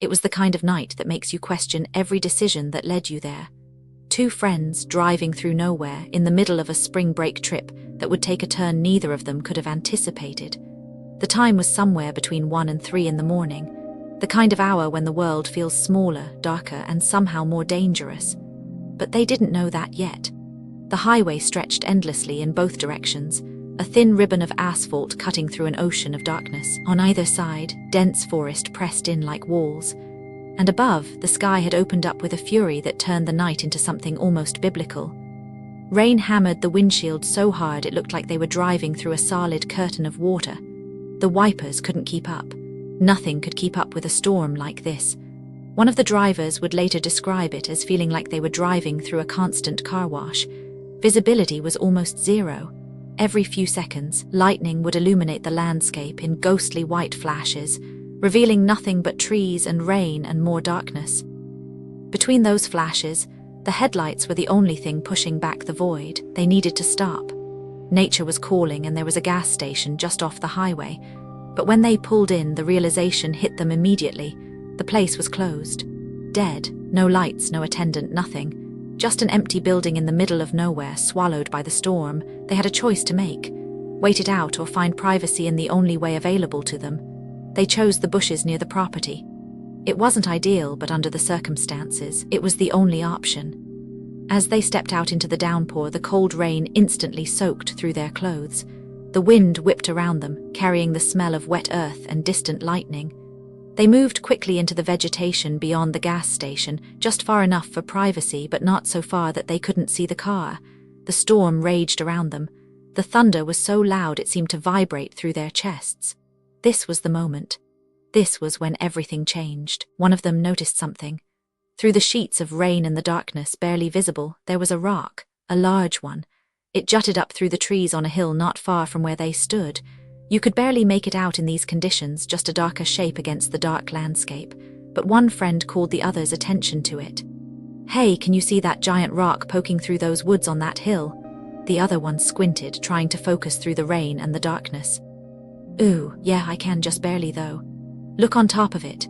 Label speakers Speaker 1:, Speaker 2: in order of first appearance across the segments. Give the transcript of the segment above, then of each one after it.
Speaker 1: It was the kind of night that makes you question every decision that led you there. Two friends driving through nowhere in the middle of a spring break trip that would take a turn neither of them could have anticipated. The time was somewhere between 1 and 3 in the morning, the kind of hour when the world feels smaller, darker, and somehow more dangerous. But they didn't know that yet. The highway stretched endlessly in both directions, a thin ribbon of asphalt cutting through an ocean of darkness. On either side, dense forest pressed in like walls, and above, the sky had opened up with a fury that turned the night into something almost biblical. Rain hammered the windshield so hard it looked like they were driving through a solid curtain of water. The wipers couldn't keep up. Nothing could keep up with a storm like this. One of the drivers would later describe it as feeling like they were driving through a constant car wash. Visibility was almost zero. Every few seconds, lightning would illuminate the landscape in ghostly white flashes, revealing nothing but trees and rain and more darkness. Between those flashes, the headlights were the only thing pushing back the void. They needed to stop. Nature was calling and there was a gas station just off the highway. But when they pulled in, the realization hit them immediately. The place was closed. Dead. No lights, no attendant, nothing. Just an empty building in the middle of nowhere, swallowed by the storm. They had a choice to make. Wait it out or find privacy in the only way available to them. They chose the bushes near the property. It wasn't ideal, but under the circumstances, it was the only option. As they stepped out into the downpour, the cold rain instantly soaked through their clothes. The wind whipped around them, carrying the smell of wet earth and distant lightning. They moved quickly into the vegetation beyond the gas station, just far enough for privacy, but not so far that they couldn't see the car. The storm raged around them. The thunder was so loud it seemed to vibrate through their chests. This was the moment. This was when everything changed. One of them noticed something. Through the sheets of rain and the darkness, barely visible, there was a rock, a large one. It jutted up through the trees on a hill not far from where they stood. You could barely make it out in these conditions, just a darker shape against the dark landscape. But one friend called the other's attention to it. "Hey, can you see that giant rock poking through those woods on that hill?" The other one squinted, trying to focus through the rain and the darkness. "Ooh, yeah, I can, just barely though. Look on top of it."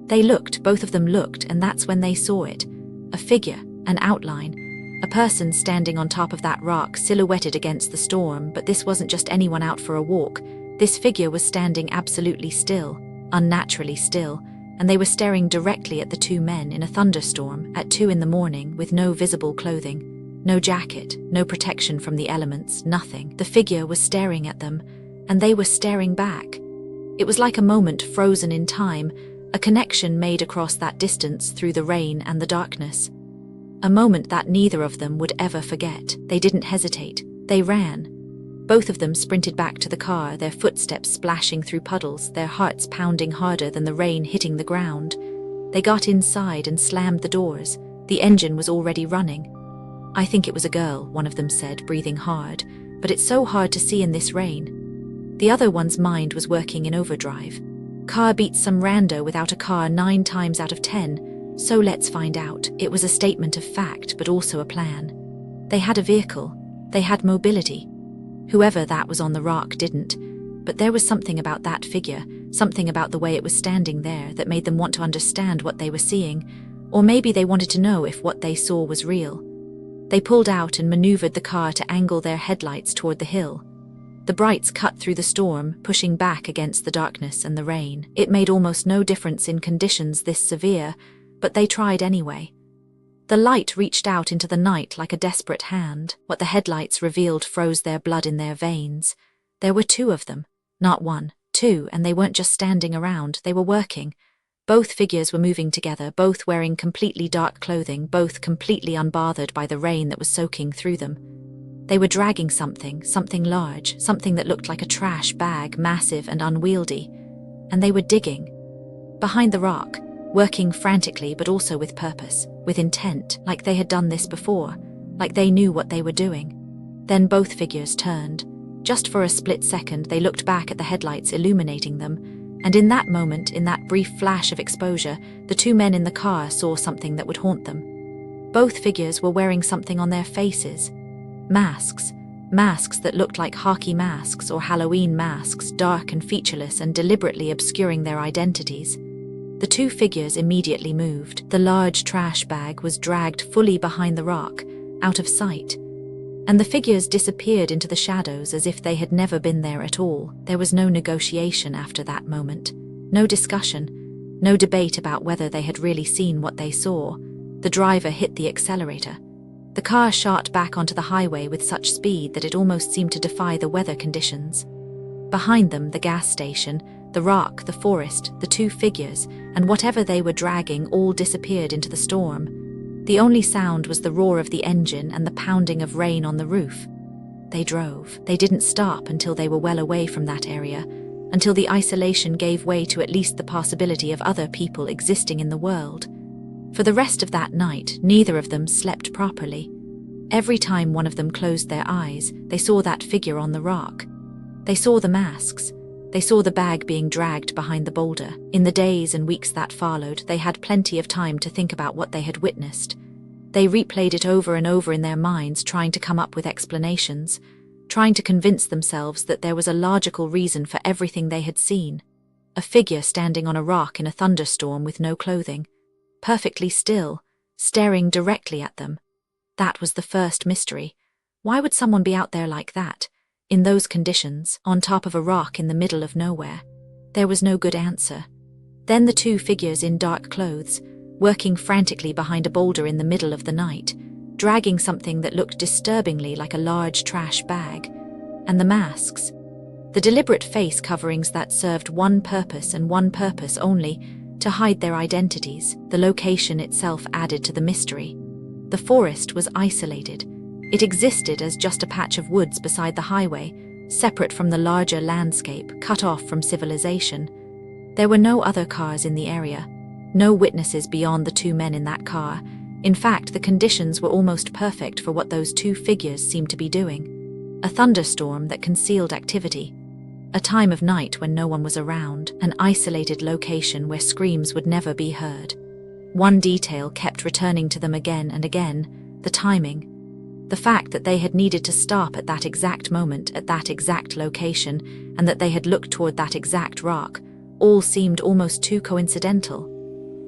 Speaker 1: They looked, both of them looked, and that's when they saw it. A figure, an outline. A person standing on top of that rock, silhouetted against the storm, but this wasn't just anyone out for a walk. This figure was standing absolutely still, unnaturally still, and they were staring directly at the two men in a thunderstorm at 2 in the morning with no visible clothing, no jacket, no protection from the elements, nothing. The figure was staring at them, and they were staring back. It was like a moment frozen in time, a connection made across that distance through the rain and the darkness. A moment that neither of them would ever forget. They didn't hesitate. They ran. Both of them sprinted back to the car, their footsteps splashing through puddles, their hearts pounding harder than the rain hitting the ground. They got inside and slammed the doors. The engine was already running. "I think it was a girl," one of them said, breathing hard, "but it's so hard to see in this rain." The other one's mind was working in overdrive. Car beats some rando without a car 9 times out of 10, so let's find out. It was a statement of fact, but also a plan. They had a vehicle. They had mobility. Whoever that was on the rock didn't, but there was something about that figure, something about the way it was standing there that made them want to understand what they were seeing, or maybe they wanted to know if what they saw was real. They pulled out and maneuvered the car to angle their headlights toward the hill. The brights cut through the storm, pushing back against the darkness and the rain. It made almost no difference in conditions this severe, but they tried anyway. The light reached out into the night like a desperate hand. What the headlights revealed froze their blood in their veins. There were 2 of them, not 1, 2, and they weren't just standing around, they were working. Both figures were moving together, both wearing completely dark clothing, both completely unbothered by the rain that was soaking through them. They were dragging something large, something that looked like a trash bag, massive and unwieldy. And they were digging. Behind the rock, working frantically but also with purpose, with intent, like they had done this before, like they knew what they were doing. Then both figures turned. Just for a split second, they looked back at the headlights illuminating them, and in that moment, in that brief flash of exposure, the 2 men in the car saw something that would haunt them. Both figures were wearing something on their faces. Masks. Masks that looked like hockey masks or Halloween masks, dark and featureless and deliberately obscuring their identities. The two figures immediately moved. The large trash bag was dragged fully behind the rock, out of sight, and the figures disappeared into the shadows as if they had never been there at all. There was no negotiation after that moment, no discussion, no debate about whether they had really seen what they saw. The driver hit the accelerator. The car shot back onto the highway with such speed that it almost seemed to defy the weather conditions. Behind them, the gas station, the rock, the forest, the two figures, and whatever they were dragging all disappeared into the storm. The only sound was the roar of the engine and the pounding of rain on the roof. They drove. They didn't stop until they were well away from that area, until the isolation gave way to at least the possibility of other people existing in the world. For the rest of that night, neither of them slept properly. Every time one of them closed their eyes, they saw that figure on the rock. They saw the masks. They saw the bag being dragged behind the boulder. In the days and weeks that followed, they had plenty of time to think about what they had witnessed. They replayed it over and over in their minds, trying to come up with explanations, trying to convince themselves that there was a logical reason for everything they had seen. A figure standing on a rock in a thunderstorm with no clothing, perfectly still, staring directly at them. That was the first mystery. Why would someone be out there like that, in those conditions, on top of a rock in the middle of nowhere? There was no good answer. Then the two figures in dark clothes, working frantically behind a boulder in the middle of the night, dragging something that looked disturbingly like a large trash bag. And the masks. The deliberate face coverings that served one purpose and one purpose only, to hide their identities. The location itself added to the mystery. The forest was isolated. It existed as just a patch of woods beside the highway, separate from the larger landscape, cut off from civilization. There were no other cars in the area, no witnesses beyond the two men in that car. In fact, the conditions were almost perfect for what those two figures seemed to be doing. A thunderstorm that concealed activity. A time of night when no one was around, an isolated location where screams would never be heard. One detail kept returning to them again and again: the timing. The fact that they had needed to stop at that exact moment, at that exact location, and that they had looked toward that exact rock, all seemed almost too coincidental.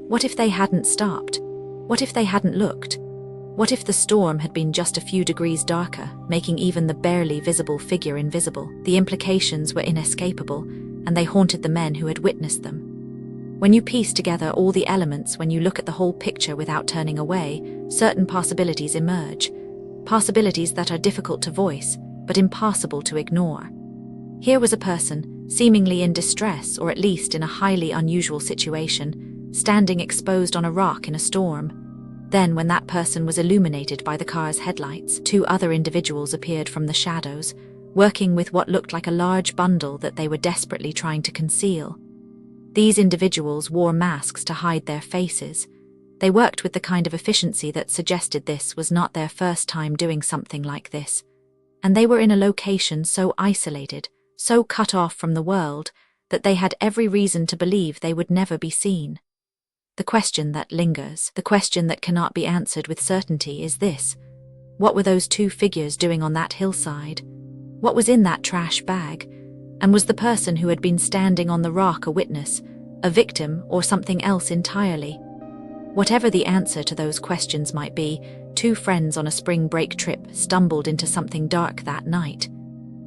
Speaker 1: What if they hadn't stopped? What if they hadn't looked? What if the storm had been just a few degrees darker, making even the barely visible figure invisible? The implications were inescapable, and they haunted the men who had witnessed them. When you piece together all the elements, when you look at the whole picture without turning away, certain possibilities emerge. Possibilities that are difficult to voice, but impossible to ignore. Here was a person, seemingly in distress, or at least in a highly unusual situation, standing exposed on a rock in a storm. Then, when that person was illuminated by the car's headlights, two other individuals appeared from the shadows, working with what looked like a large bundle that they were desperately trying to conceal. These individuals wore masks to hide their faces. They worked with the kind of efficiency that suggested this was not their first time doing something like this. And they were in a location so isolated, so cut off from the world, that they had every reason to believe they would never be seen. The question that lingers, the question that cannot be answered with certainty, is this: what were those two figures doing on that hillside? What was in that trash bag? And was the person who had been standing on the rock a witness, a victim, or something else entirely? Whatever the answer to those questions might be, two friends on a spring break trip stumbled into something dark that night.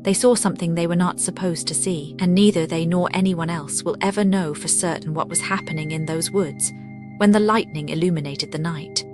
Speaker 1: They saw something they were not supposed to see, and neither they nor anyone else will ever know for certain what was happening in those woods when the lightning illuminated the night.